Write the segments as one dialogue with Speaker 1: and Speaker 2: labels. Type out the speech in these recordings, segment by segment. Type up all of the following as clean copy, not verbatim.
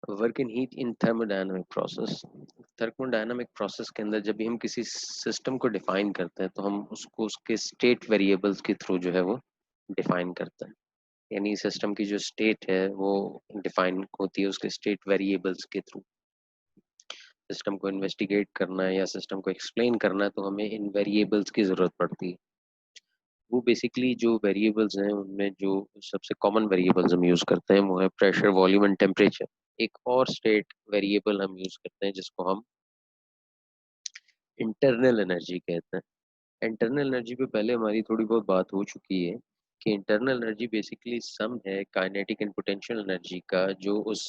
Speaker 1: Work in heat in thermodynamic process. Thermodynamic process के अंदर जब भी हम किसी सिस्टम को डिफाइन करते हैं तो हम उसको उसके स्टेट वेरिएबल्स के थ्रू जो है वो डिफाइन करते हैं। यानी सिस्टम की जो स्टेट है वो डिफाइन होती है उसके स्टेट वेरिएबल्स के थ्रू। सिस्टम को इन्वेस्टिगेट करना है या सिस्टम को एक्सप्लेन करना है तो हमें इन वेरिएबल्स की जरूरत पड़ती है। वो बेसिकली जो वेरिएबल्स हैं उनमें जो सबसे कॉमन वेरिएबल्स हम यूज करते हैं वो है प्रेशर, वॉल्यूम एंड टेम्परेचर। एक और स्टेट वेरिएबल हम यूज करते हैं जिसको हम इंटरनल एनर्जी कहते हैं। इंटरनल एनर्जी पे पहले हमारी थोड़ी बहुत बात हो चुकी है कि इंटरनल एनर्जी बेसिकली सम है काइनेटिक एंड पोटेंशियल एनर्जी का जो उस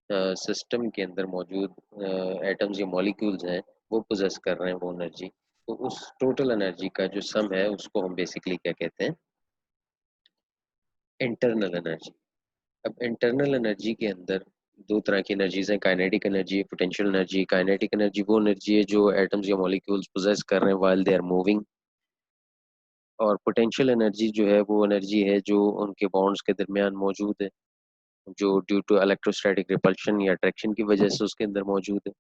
Speaker 1: सिस्टम के अंदर मौजूद एटम्स या मॉलिक्यूल्स हैं वो पोजेस कर रहे हैं वो एनर्जी। तो उस टोटल एनर्जी का जो सम है उसको हम बेसिकली क्या कहते हैं, इंटरनल एनर्जी। अब इंटरनल एनर्जी के अंदर दो तरह की एनर्जीज हैं, kinetic energy, potential energy. Kinetic energy वो एनर्जी है जो एटम्स या मॉलिक्यूल्स पोजेस कर रहे हैं व्हाइल दे आर मूविंग, और पोटेंशियल एनर्जी जो है वो एनर्जी है जो उनके बॉन्ड्स के दरमियान मौजूद है, जो ड्यू टू इलेक्ट्रोस्टैटिक रिपल्शन या अट्रैक्शन की वजह से उसके अंदर मौजूद है।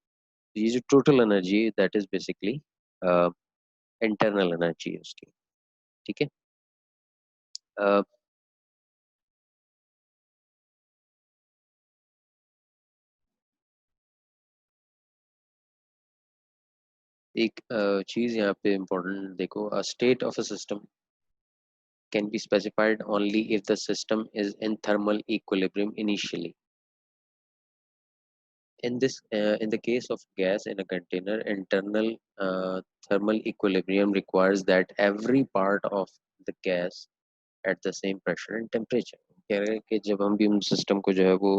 Speaker 1: ये जो टोटल एनर्जी है that is basically internal energy है उसकी। ठीक है। अ, एक चीज यहाँ पे इम्पोर्टेंट देखो, a state of a system can be specified only if the system is in thermal equilibrium initially. In the case of gas in a container, internal thermal equilibrium requires that every part of the gas at the same pressure and temperature. कह रहे हैं कि जब हम भी उन system को जो है वो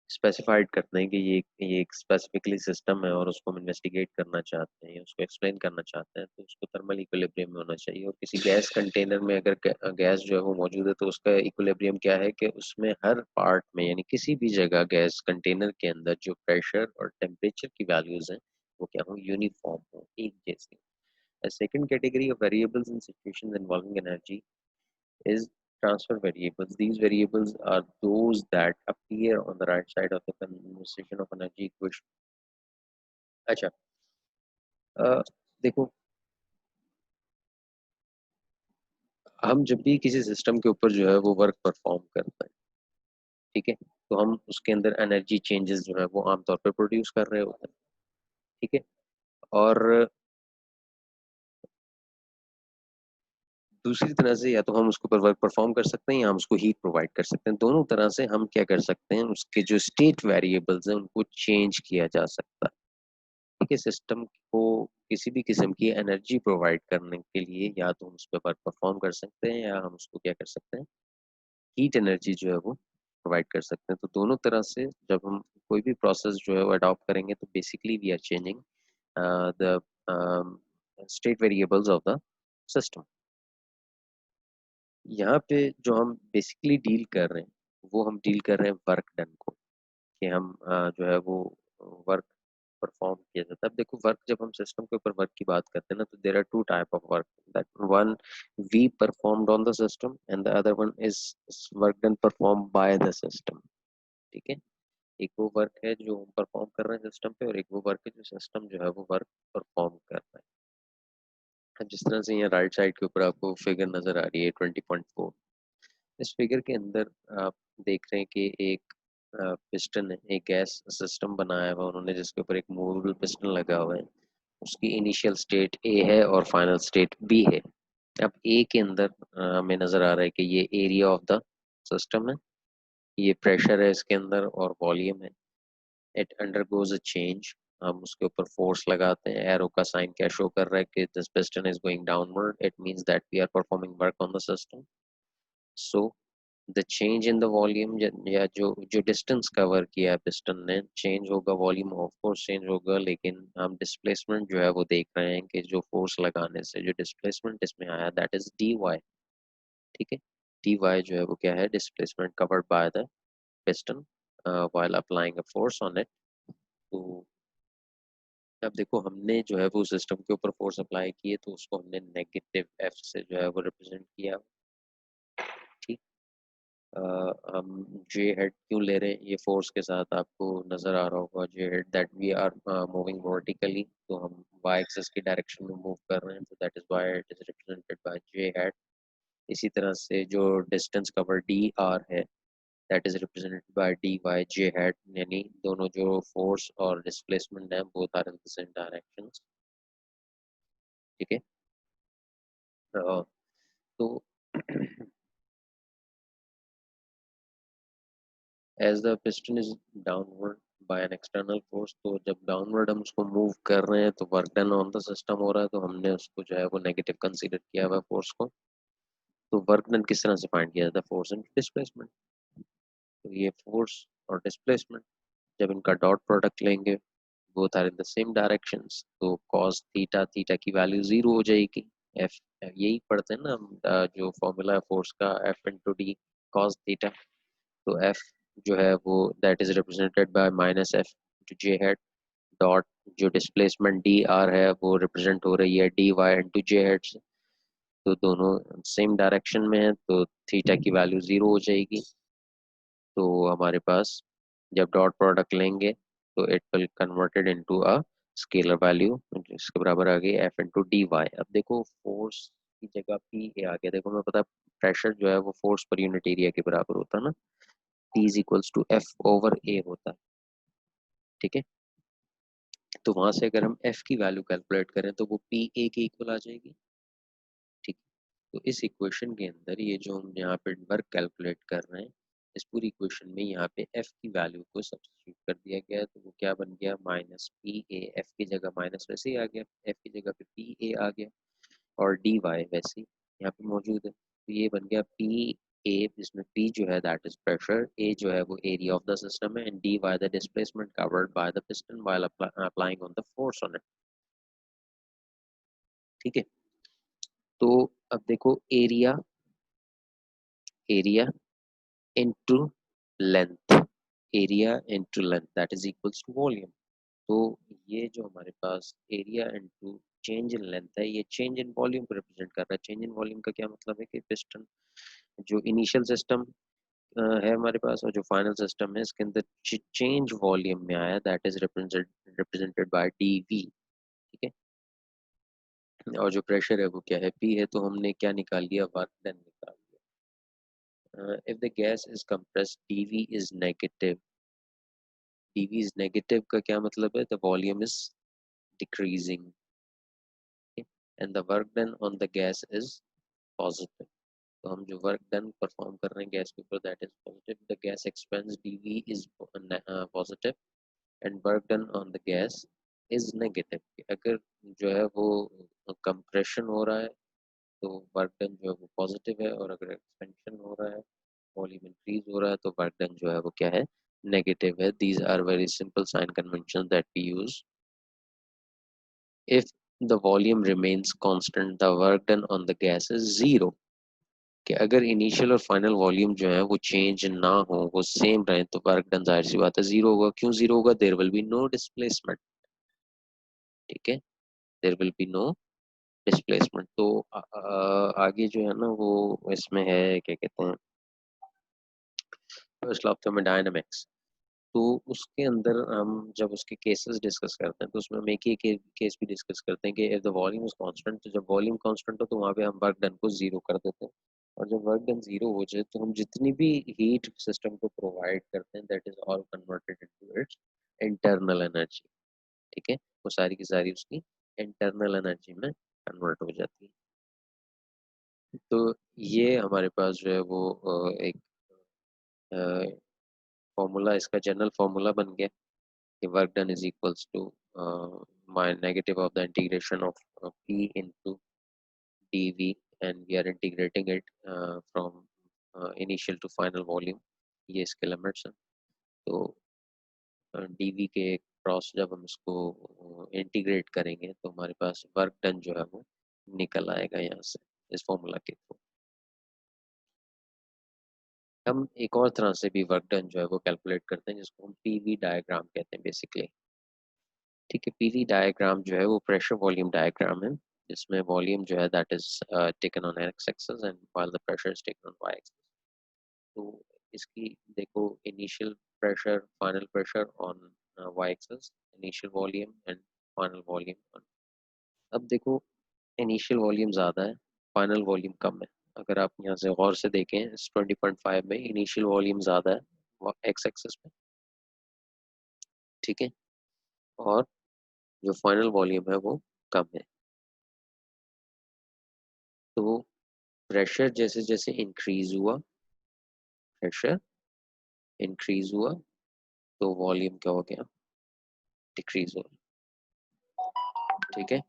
Speaker 1: स्पेसिफाइड करते हैं कि ये एक स्पेसिफिकली सिस्टम है और उसको हम इन्वेस्टिगेट करना चाहते हैं, उसको एक्सप्लेन करना चाहते हैं, तो उसको थर्मल इक्विलिब्रियम में होना चाहिए। और किसी गैस कंटेनर में अगर गैस जो है वो मौजूद है तो उसका इक्विलिब्रियम क्या है कि उसमें हर पार्ट में यानी किसी भी जगह गैस कंटेनर के अंदर जो प्रेशर और टेम्परेचर की वैल्यूज हैं वो क्या हो, यूनिफॉर्म हो, एक जैसी। A second category of variables in situations involving energy is transfer variables. These variables are those that appear on the right side of the conversation of energy equation. अच्छा, देखो, हम जब भी किसी सिस्टम के ऊपर जो है वो वर्क परफॉर्म करते हैं, ठीक है, तो हम उसके अंदर एनर्जी चेंजेस जो है वो आमतौर पर प्रोड्यूस कर रहे होते हैं। ठीक है। और दूसरी तरह से या तो हम उसके ऊपर वर्क परफॉर्म कर सकते हैं या हम उसको हीट प्रोवाइड कर सकते हैं। दोनों तरह से हम क्या कर सकते हैं, उसके जो स्टेट वेरिएबल्स हैं उनको चेंज किया जा सकता है। ठीक है। सिस्टम को किसी भी किस्म की एनर्जी प्रोवाइड करने के लिए या तो हम उस पर वर्क परफॉर्म कर सकते हैं या हम उसको क्या कर सकते हैं, हीट एनर्जी जो है वो प्रोवाइड कर सकते हैं। तो दोनों तरह से जब हम कोई भी प्रोसेस जो है वो अडॉप्ट करेंगे तो basically we are changing the state variables of the system. यहाँ पे जो हम बेसिकली डील कर रहे हैं वो हम डील कर रहे हैं वर्क डन को, कि हम जो है वो वर्क परफॉर्म किया जाता है। अब देखो, वर्क जब हम सिस्टम के ऊपर वर्क की बात करते हैं ना तो there are two type of work, that one we performed on the system and the other one is work done perform by the system. ठीक है। एक वो वर्क है जो हम परफॉर्म कर रहे हैं सिस्टम पे और एक वो वर्क है जो सिस्टम जो है वो वर्क परफॉर्म कर रहा है। जिस तरह से यहाँ राइट साइड के ऊपर आपको फिगर नजर आ रही है 20.4, इस फिगर के अंदर आप देख रहे हैं कि एक पिस्टन है, एक गैस सिस्टम बनाया हुआ उन्होंने जिसके ऊपर एक मूवेबल पिस्टन लगा हुआ है। उसकी इनिशियल स्टेट ए है और फाइनल स्टेट बी है। अब ए के अंदर हमें नजर आ रहा है कि ये एरिया ऑफ द सिस्टम है, ये प्रेशर है इसके अंदर और वॉल्यूम है। It undergoes a change. हम उसके ऊपर फोर्स लगाते हैं, एरो का साइन क्या शो कर रहा है कि this piston is going downward, it means that we are performing work on the system. So the change in the volume या जो जो डिस्टेंस कवर किया है पिस्टन ने चेंज होगा, वॉल्यूम ऑफ कोर्स चेंज होगा, लेकिन हम डिस्प्लेसमेंट जो है वो देख रहे हैं कि जो फोर्स लगाने से जो डिस्प्लेसमेंट इसमें आया दैट इज डी वाई। ठीक है। डी वाई जो है वो क्या है, displacement covered by the piston while applying a force on it. तो अब देखो, हमने जो है वो सिस्टम के ऊपर फोर्स अप्लाई किए तो उसको हमने नेगेटिव एफ से जो है वो रिप्रेजेंट किया। ठीक। हम जे हेड क्यों ले रहे हैं ये फोर्स के साथ, आपको नज़र आ रहा होगा J hat that we are moving vertically, तो हम वाई एक्सिस की डायरेक्शन में मूव कर रहे हैं, तो that is why it is represented by J hat. इसी तरह से जो डिस्टेंस कवर डी आर है that is represented by D Y J hat, यानी दोनों जो फोर्स और डिस्प्लेसमेंट है both are in the same directions. ठीक है। तो as the piston is downward bye an external force, तो जब डाउनवर्ड हम उसको मूव कर रहे हैं तो work done on the system हो रहा है, तो हमने उसको जो है वो नेगेटिव कंसीडर किया हुआ फोर्स को। तो वर्क डन किस तरह से फाइंड किया जाता है, फोर्स एंड डिस्प्लेसमेंट। तो ये फोर्स और डिस्प्लेसमेंट जब इनका डॉट प्रोडक्ट लेंगे both are in the same directions, तो cos थीटा, थीटा की वैल्यू जीरो हो जाएगी। एफ, यही पढ़ते हैं ना हम, जो फॉर्मूला है फोर्स का, F into D cos theta. तो एफ जो है वो that is represented bye minus F into J head dot, जो डिस्प्लेसमेंट डी आर है वो रिप्रेजेंट हो रही है डी वाई इंटू जे हेड से। तो दोनों सेम डायरेक्शन में है, तो थीटा की वैल्यू जीरो हो जाएगी। तो हमारे पास जब डॉट प्रोडक्ट लेंगे तो it will converted into a scalar value, जिसके बराबर आ गई एफ इंटू डी वाई। अब देखो फोर्स की जगह पी ए आ गया, देखो मैं पता प्रेशर जो है वो फोर्स पर यूनिट एरिया के बराबर होता है ना, P is equals to F over A होता है। ठीक है। तो वहां से अगर हम एफ की वैल्यू कैलकुलेट करें तो वो पी ए के इक्वल आ जाएगी। ठीक है। तो इस इक्वेशन के अंदर ये जो हम यहाँ पे वर्क कैलकुलेट कर रहे हैं, इस पूरी इक्वेशन में यहाँ पे एफ की वैल्यू को सब्स्टिट्यूट कर दिया गया है, तो वो क्या बन गया, माइनस पी ए, एफ की जगह माइनस वैसे ही आ गया, एफ की जगह पे पी ए आ गया, और डी वाई वैसे ही यहाँ पे मौजूद है, तो ये बन गया पी ए, जिसमें पी जो है दैट इज प्रेशर, ए जो है वो एरिया ऑफ द सिस्टम है, and D Y the displacement covered by the piston while applying on the force on it. ठीक है। तो अब देखो area, area into length, area into length that is equals to volume. तो ये जो हमारे पास area into change in length है, ये चेंज इन वॉल्यूम को रिप्रेजेंट कर रहा है। चेंज इन वॉल्यूम का क्या मतलब है कि पिस्टन जो इनिशियल सिस्टम है हमारे पास और जो फाइनल सिस्टम है इसके अंदर चेंज वॉल्यूम में आया, that is represented by D V. ठीक है। और जो प्रेशर है वो क्या है, पी है, तो हमने क्या निकाल लिया, वर्क डन निकाल लिया। If the gas is compressed dv is negative, dv is negative का क्या मतलब है, the volume is decreasing and the work done on the gas is positive. तो हम जो वर्क डन परफॉर्म कर रहे हैं गैस के ऊपर that is positive, the gas expends dv is positive and work done on the gas is negative. अगर जो है वो कंप्रेशन हो रहा है तो वर्क डन जो है वो पॉजिटिव है, और अगर एक्सपेंशन हो रहा है, वॉल्यूम इंक्रीज हो रहा है, तो वर्क डन जो है वो क्या है, नेगेटिव है। These are very simple sign convention that we use. If the volume remains constant the work done on the gas is zero, कि अगर इनिशियल और फाइनल वॉल्यूम जो है वो चेंज ना हो, वो सेम रहे, तो वर्क डन जाहिर सी बात है जीरो होगा। क्यों जीरो होगा, there will be no displacement. ठीक है। There will be no displacement. तो आगे जो है ना वो इसमें है क्या कहते हैं, फर्स्ट लॉ ऑफ थर्मोडायनामिक्स। तो उसके अंदर हम जब उसके केसेस डिस्कस करते हैं तो उसमें हम एक ही केस भी डिस्कस करते हैं कि if the volume is constant, तो जब वॉल्यूम कांस्टेंट हो तो वहाँ पे हम वर्क डन को जीरो कर देते हैं, और जब वर्क डन जीरो हो जाए तो हम जितनी भी हीट सिस्टम को प्रोवाइड करते हैं that is all converted into its internal energy. ठीक है। वो सारी की सारी उसकी इंटरनल एनर्जी में कन्वर्ट हो जाती है। तो ये हमारे पास जो है वो एक फॉर्मूला, इसका जनरल फॉर्मूला बन गया कि work done is equals to my negative of the integration of p into dv, and we are integrating it from initial to final volume, ये इसके लिमिट्स हैं। तो dv के क्रॉस जब हम इसको इंटीग्रेट करेंगे तो हमारे पास वर्क डन जो है वो निकल आएगा यहाँ से, इस फॉर्मूला के थ्रू। हम एक और तरह से भी वर्क डन जो है वो कैलकुलेट करते हैं, जिसको हम पीवी डायग्राम कहते हैं बेसिकली। ठीक है। पीवी डायग्राम जो है वो प्रेशर वॉल्यूम डायग्राम है, जिसमें वॉल्यूम जो है that is taken on x axis and while the pressure is taken on y axis. तो इसकी देखो initial pressure, final pressure on y axis, initial volume and final volume. अब देखो initial volume ज़्यादा है, फाइनल वॉल्यूम कम है। अगर आप यहाँ से गौर से देखें इस 20.5 में इनिशियल वॉल्यूम ज़्यादा है एक्स एक्सिस पे, ठीक है, और जो फाइनल वॉल्यूम है वो कम है। तो प्रेशर जैसे जैसे इंक्रीज हुआ, प्रेशर इंक्रीज हुआ तो वॉल्यूम क्या हो गया, डिक्रीज हो रहा है, ठीक है,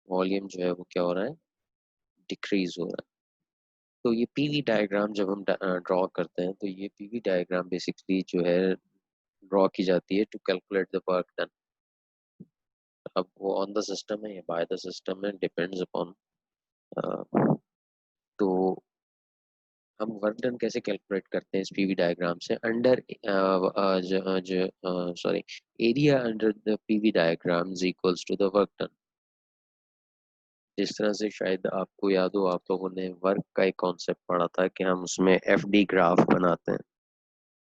Speaker 1: वॉल्यूम जो है वो क्या हो रहा है, डिक्रीज हो रहा है। तो ये पीवी डायग्राम जब हम ड्रॉ करते हैं तो ये पीवी डायग्राम बेसिकली जो है ड्रॉ की जाती है to calculate the work done. अब वो ऑन द सिस्टम है या बाय द सिस्टम है, डिपेंड्स अपॉन। तो हम वर्क डन कैसे कैलकुलेट करते हैं इस पीवी डायग्राम से, under sorry area under the PV diagram is equals to the work done. जिस तरह से शायद आपको याद हो, आप लोगों ने वर्क का एक कॉन्सेप्ट पढ़ा था कि हम उसमें एफ डी ग्राफ बनाते हैं।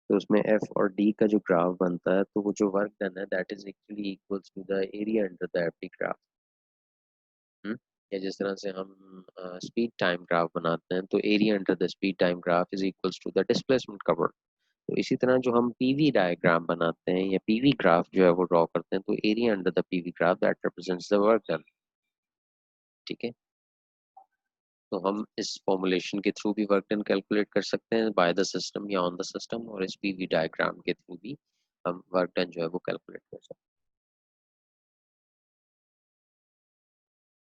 Speaker 1: तो उसमें एफ और डी का जो ग्राफ बनता है तो वो जो वर्क डन है that is actually equals to the area under the F D graph. या जिस तरह से हम स्पीड टाइम ग्राफ बनाते हैं तो area under the speed time graph is equals to the displacement covered. तो इसी तरह जो हम पीवी डायग्राम बनाते हैं या पीवी ग्राफ जो है वो ड्रॉ करते हैं तो area under the PV graph that represents the work done, ठीक है। तो हम इस फॉर्मुलेशन के थ्रू भी वर्क डन कैलकुलेट कर सकते हैं बाय द सिस्टम या ऑन द सिस्टम, और इस पीवी डायग्राम के थ्रू भी हम वर्क डन जो है वो कैलकुलेट कर सकते हैं।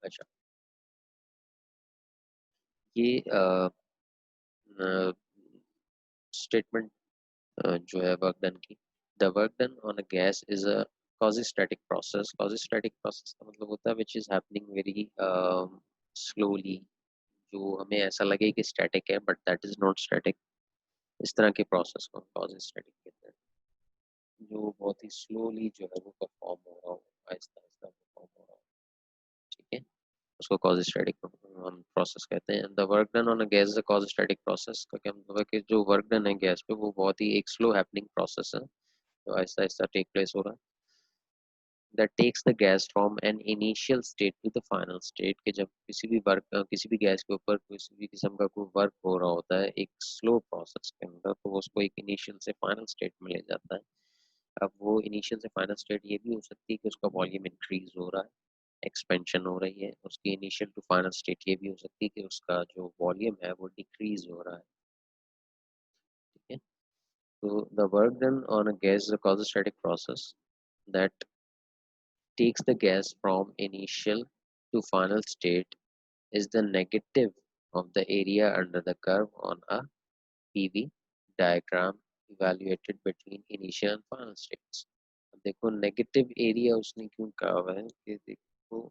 Speaker 1: अच्छा, ये स्टेटमेंट जो है वर्क डन की, the work done on a gas is a quasi-static process। quasi-static process का मतलब होता है which is happening very slowly, जो हमें ऐसा लगे कि स्टैटिक है but that is not static. इस तरह के प्रोसेस को quasi-static कहते हैं, जो बहुत ही स्लोली जो है वो परफॉर्म हो रहा हो, आहिस्ता आहिस्ता परफॉर्म हो रहा हो, ठीक है, उसको quasi-static हम प्रोसेस कहते हैं। The work done on a gas is a quasi-static process का क्या मतलब है कि जो वर्क डन है गैस पे वो बहुत ही एक स्लो हैपनिंग प्रोसेस है, जो आहिस्ता आहिस्ता टेक प्लेस हो रहा है। that takes the gas from an initial state to the final state, कि जब किसी भी वर्क किसी भी गैस के ऊपर किसी भी किस्म का कोई वर्क हो रहा होता है एक स्लो प्रोसेस के अंदर, तो वो उसको एक इनिशियल से फाइनल स्टेट में ले जाता है। अब वो इनिशियल से फाइनल स्टेट ये भी हो सकती है कि उसका वॉल्यूम इंक्रीज हो रहा है, एक्सपेंशन हो रही है। उसकी इनिशियल टू फाइनल स्टेट ये भी हो सकती है कि उसका जो वॉल्यूम है वो डिक्रीज हो रहा है, ठीक है। तो the work done on a gas is a causostatic process that takes the gas from initial to final state is the negative of the area under the curve on a PV diagram evaluated between initial and final states। देखो negative area उसने क्यों कहा हुआ है कि देखो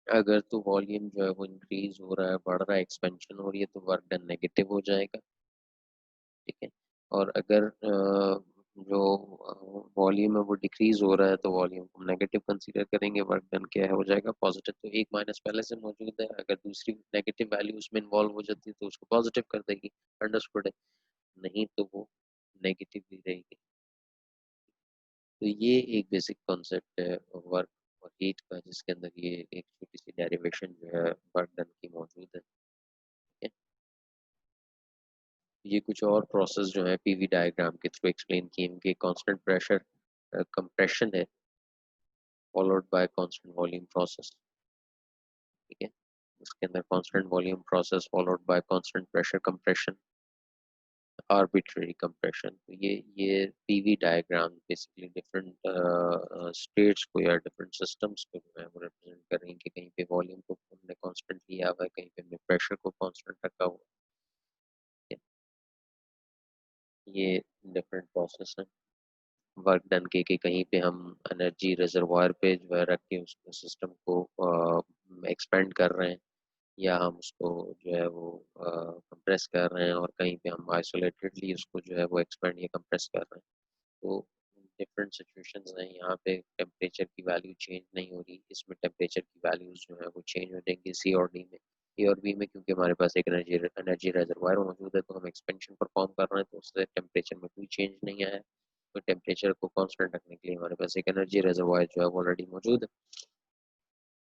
Speaker 1: अगर तो वॉल्यूम जो है वो इंक्रीज हो रहा है, बढ़ रहा है, एक्सपेंशन हो रही है तो वर्क डन नेगेटिव हो जाएगा, ठीक है। और अगर जो वॉल्यूम है वो डिक्रीज हो रहा है तो वॉल्यूम को नेगेटिव कंसीडर करेंगे, वर्क डन क्या है हो जाएगा पॉजिटिव। तो एक माइनस पहले से मौजूद है, अगर दूसरी नेगेटिव वैल्यू उसमें इन्वॉल्व हो जाती है तो उसको पॉजिटिव कर देगी, अंडरस्टूड है, नहीं तो वो नेगेटिव ही रहेगी। तो ये एक बेसिक कॉन्सेप्ट है वर्क और हीट का, जिसके अंदर ये एक छोटी सी डेरिवेशन जो है वर्क डन की मौजूद है, ठीक है। ये कुछ और प्रोसेस जो है पीवी डायग्राम के थ्रू एक्सप्लेन किए, इनके कांस्टेंट प्रेशर कंप्रेशन है followed by constant volume process, ठीक है। इसके अंदर constant volume process followed by constant pressure compression, arbitrary compression. तो ये PV diagram basically different states को या डिफरेंट सिस्टम्स को जो है वो रिप्रेजेंट कर रही है कि कहीं पे वॉल्यूम को हमने कांस्टेंट लिया हुआ है, कहीं पे हमने प्रेशर को कांस्टेंट रखा हुआ है। ये डिफरेंट प्रोसेस है वर्क डन के कहीं पे हम एनर्जी रिजर्वायर पे जो है रख के उसको सिस्टम को एक्सपेंड कर रहे हैं, या हम उसको जो है वो कंप्रेस कर रहे हैं, और कहीं पे हम आइसोलेटेडली उसको जो है वो एक्सपेंड या कंप्रेस कर रहे हैं। तो डिफरेंट सिचुएशंस हैं, यहाँ पे टेम्परेचर की वैल्यू चेंज नहीं हो रही, इसमें टेम्परेचर की वैल्यूज जो है वो चेंज हो जाएंगी सी और डी में। ए और बी में क्योंकि हमारे पास एक एनर्जी एनर्जी रेजर्वायर मौजूद है, तो हम एक्सपेंशन परफॉर्म कर रहे हैं, तो उससे टेम्परेचर में कोई चेंज नहीं आया। तो टेम्परेचर को कांस्टेंट रखने के लिए हमारे पास एक एनर्जी रेजर्वायर जो है वो ऑलरेडी मौजूद है।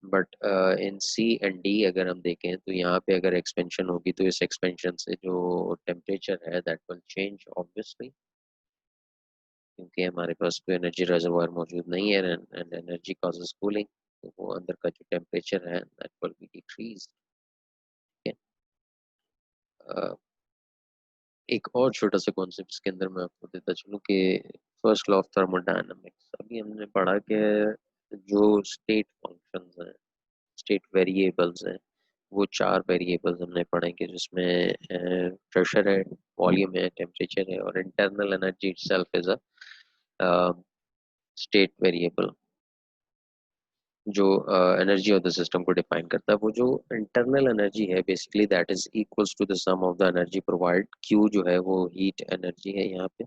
Speaker 1: But in C and D अगर हम देखें तो यहाँ पे अगर एक्सपेंशन होगी तो इस एक्सपेंशन से जो टेम्परेचर है दैट विल चेंज ऑब्वियसली, क्योंकि हमारे पास कोई एनर्जी रिजर्वायर मौजूद नहीं है एंड एनर्जी कॉजेज कूलिंग, तो वो अंदर का जो टेम्परेचर है दैट विल बी डिक्रीज। एक और छोटा सा कॉन्सेप्ट इसके अंदर मैं आपको देता चलूँ कि फर्स्ट लॉ ऑफ थर्मोडायनामिक्स, अभी हमने पढ़ा कि जो स्टेट फंक्शंस हैं, स्टेट वेरिएबल्स हैं, वो चार वेरिएबल्स हमने पढ़े कि जिसमें प्रेशर है, वॉल्यूम है, टेम्परेचर है और internal energy itself is a state variable जो एनर्जी ऑफ द सिस्टम को डिफाइन करता है। वो जो इंटरनल एनर्जी है basically that is equals to the sum of the energy provide, Q जो है वो हीट एनर्जी है यहाँ पे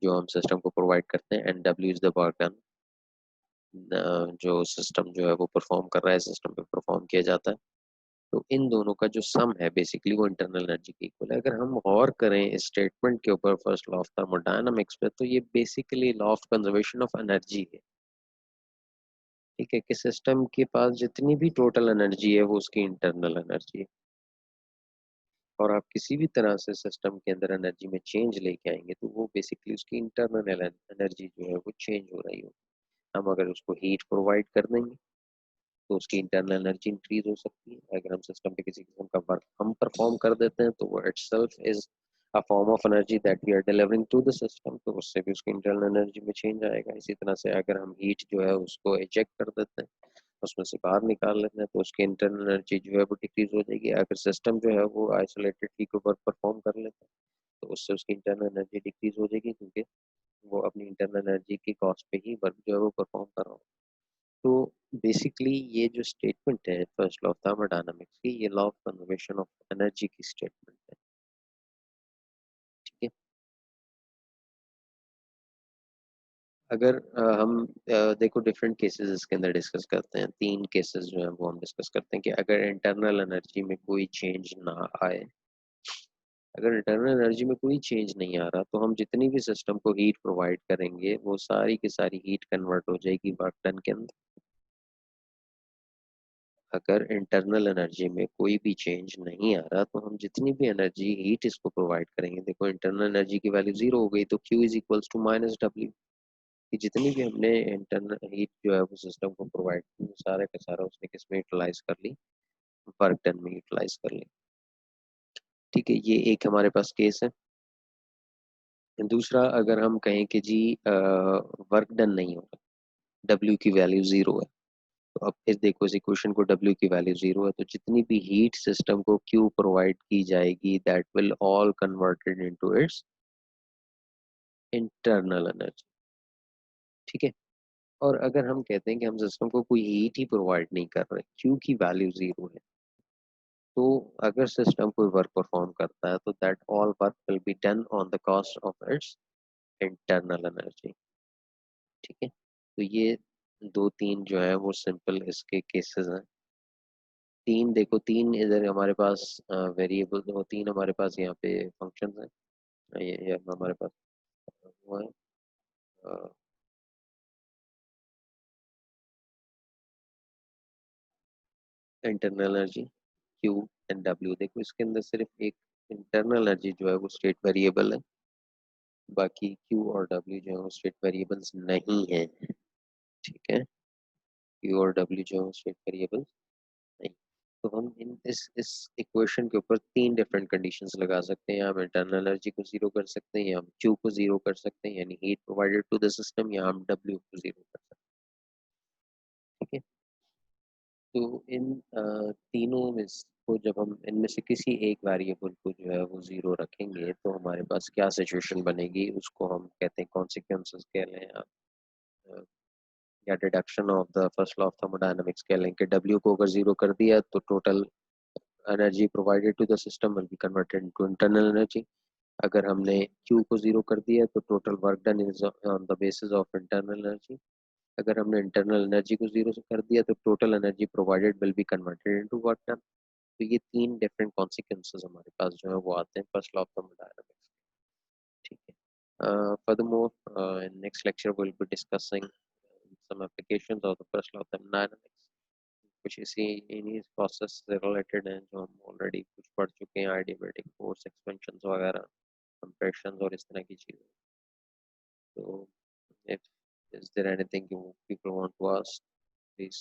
Speaker 1: जो हम सिस्टम को प्रोवाइड करते हैं, and W is the work done जो सिस्टम जो है वो परफॉर्म कर रहा है, सिस्टम पे परफॉर्म किया जाता है। तो इन दोनों का जो सम है बेसिकली वो इंटरनल एनर्जी के इक्वल है। अगर हम गौर करें इस स्टेटमेंट के ऊपर फर्स्ट लॉ ऑफ थर्मोडायनामिक्स पे, तो ये basically law of conservation of energy है। ठीक है, कि सिस्टम के पास जितनी भी टोटल एनर्जी है वो उसकी इंटरनल एनर्जी है, और आप किसी भी तरह से सिस्टम के अंदर एनर्जी में चेंज लेके आएंगे तो वो बेसिकली उसकी इंटरनल एनर्जी जो है वो चेंज हो रही हो। हम अगर उसको हीट प्रोवाइड कर देंगे तो उसकी इंटरनल एनर्जी इंक्रीज हो सकती है। अगर हम सिस्टम पे किसी किस्म का वर्क हम परफॉर्म कर देते हैं तो वो itself is a form of energy that we are delivering to the system, तो उससे भी उसकी इंटरनल एनर्जी में चेंज आएगा। इसी तरह से अगर हम हीट जो है उसको इजेक्ट कर देते हैं, उसमें से बाहर निकाल लेते हैं, तो उसकी इंटरनल एनर्जी जो है वो डिक्रीज हो जाएगी। अगर सिस्टम जो है वो आइसोलेटेडली को वर्क परफॉर्म कर लेता है तो उससे उसकी इंटरनल एनर्जी डिक्रीज हो जाएगी, क्योंकि वो अपनी इंटरनल एनर्जी की कॉस्ट पे ही वर्क जो है वो परफॉर्म कर रहा हो। तो बेसिकली ये जो स्टेटमेंट है फर्स्ट लॉ ऑफ थर्मोडायनामिक्स की, ये law of conservation of energy की स्टेटमेंट है। ठीक है, अगर हम देखो डिफरेंट केसेस इसके अंदर डिस्कस करते हैं, तीन केसेस जो है वो हम डिस्कस करते हैं कि अगर इंटरनल एनर्जी में कोई चेंज ना आए, अगर इंटरनल एनर्जी में कोई चेंज नहीं आ रहा तो हम जितनी भी सिस्टम को हीट प्रोवाइड करेंगे वो सारी की सारी हीट कन्वर्ट हो जाएगी वर्क डन के अंदर। अगर इंटरनल एनर्जी में कोई भी चेंज नहीं आ रहा तो हम जितनी भी एनर्जी हीट इसको प्रोवाइड करेंगे, देखो इंटरनल एनर्जी की वैल्यू जीरो हो गई तो Q is equals to minus W, कि जितनी भी हमने इंटरनल हीट जो है वो सिस्टम को प्रोवाइड की वो सारा का सारा उसने किस में यूटिलाइज कर ली, वर्क डन में यूटिलाइज कर ली। ठीक है, ये एक हमारे पास केस है। दूसरा, अगर हम कहें कि जी वर्क डन नहीं हो रहा, डब्ल्यू की वैल्यू जीरो है, तो अब फिर देखो इस इक्वेशन को, डब्ल्यू की वैल्यू जीरो है तो जितनी भी हीट सिस्टम को क्यू प्रोवाइड की जाएगी that will all converted into its internal energy. ठीक है, और अगर हम कहते हैं कि हम सिस्टम को कोई हीट ही प्रोवाइड नहीं कर रहे, क्यू की वैल्यू जीरो है, तो अगर सिस्टम कोई वर्क परफॉर्म करता है तो that all work will be done on the cost of its internal energy. ठीक है, तो ये दो तीन जो है वो सिंपल इसके केसेस हैं। तीन देखो, तीन इधर हमारे पास वेरिएबल, वो तीन हमारे पास यहाँ पे फंक्शंस हैं। ये हमारे पास वो है internal energy Q and W. देखो इसके अंदर सिर्फ एक इंटरनल एनर्जी जो है वो स्टेट वेरिएबल है, बाकी क्यू और डब्ल्यू जो है वो स्टेट वेरिएबल्स नहीं है। ठीक है, क्यू और डब्ल्यू जो है वो स्टेट वेरिएबल्स नहीं। तो हम इन इस इक्वेशन के ऊपर तीन डिफरेंट कंडीशंस लगा सकते हैं। हम इंटरनल एनर्जी को जीरो कर सकते हैं, या हम क्यू को जीरो कर सकते हैं यानी heat provided to the system, या हम डब्ल्यू को जीरो कर सकते हैं। ठीक है, तो इन तीनों में को जब हम इनमें से किसी एक वेरिएबल को जो है वो जीरो रखेंगे तो हमारे पास क्या सिचुएशन बनेगी, उसको हम कहते हैं कॉन्सिक्वेंसेस कह लें आप, अ, या deduction of the first law of thermodynamics कह लें कि डब्ल्यू को अगर जीरो कर दिया तो total energy provided to the system will be converted into internal energy. अगर हमने क्यू को जीरो कर दिया तो total work done is on the basis of internal energy. अगर हमने इंटरनल एनर्जी को जीरो कर दिया तो total energy provided will be converted into work done. तो ये 3 डिफरेंट कॉन्सिक्वेंसेस हमारे पास जो है वो आते हैं फर्स्ट लॉ ऑफ थर्मोडायनामिक्स। ठीक है। Furthermore, in next lecture we'll be discussing some applications of the first law of thermodynamics, कुछ इसी इन्हीं प्रोसेस से रिलेटेड हैं जो हम ऑलरेडी कुछ पढ़ चुके हैं, आइडियाबैटिक फोर्स, एक्सपेंशन वगैरह, कंप्रेशन और इस तरह की चीज़ें। तो if is there anything you people want to ask, please?